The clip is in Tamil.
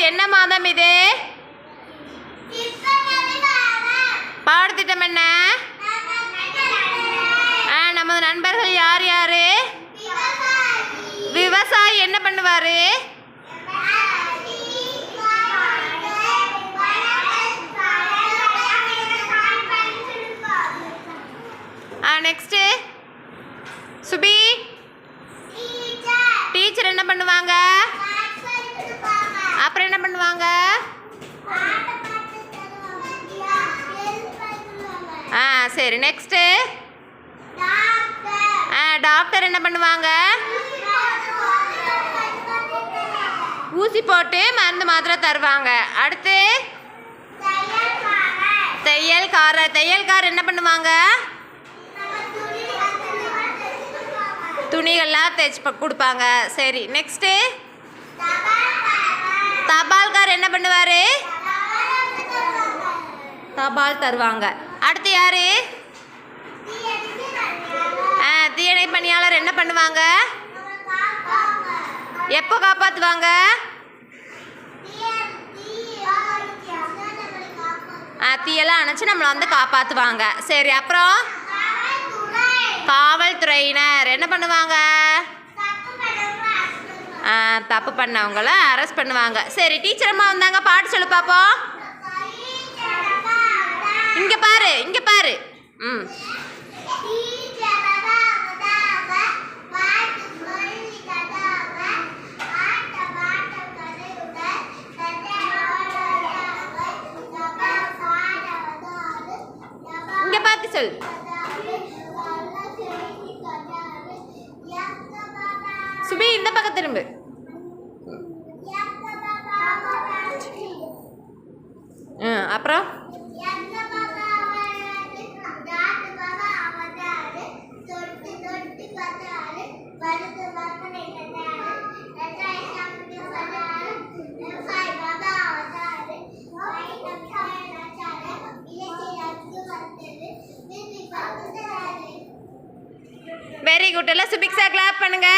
என்ன மாதம் இது? பாடத்திட்டம் என்ன? நமது நண்பர்கள் யார் யாரு? விவசாயி என்ன பண்ணுவாரு? நெக்ஸ்ட் சுபி டீச்சர் என்ன பண்ணுவாங்க? அப்புறம் என்ன பண்ணுவாங்க? சரி நெக்ஸ்ட் டாக்டர் என்ன பண்ணுவாங்க? ஊசி போட்டு மருந்து மாத்திரை தருவாங்க. அடுத்து தையல்காரர் என்ன பண்ணுவாங்க? துணிகள்லாம் தைச்சு கொடுப்பாங்க. சரி நெக்ஸ்ட்டு தபால்கார் என்ன பண்ணுவார்? தபால் தருவாங்க. அடுத்து யாரு? தீயணை பணியாளர் என்ன பண்ணுவாங்க? எப்போ காப்பாற்றுவாங்க? தீயெல்லாம் அணைச்சி நம்மளை வந்து காப்பாற்றுவாங்க. சரி அப்புறம் காவல்துறையினர் என்ன பண்ணுவாங்க? தப்பு பண்ணவங்கள அரெஸ்ட் பண்ணுவாங்க. சரி டீச்சர் அம்மா வந்தாங்க, பாட்டு சொல்லு பார்ப்போம். இங்கே பாரு. இங்கே பார்த்து சொல். சுபி இந்த பக்கம் திரும்பு. அப்புறம் வெரி குட். எல்லாம் சுபிக்ஸா கிளாப் பண்ணுங்க.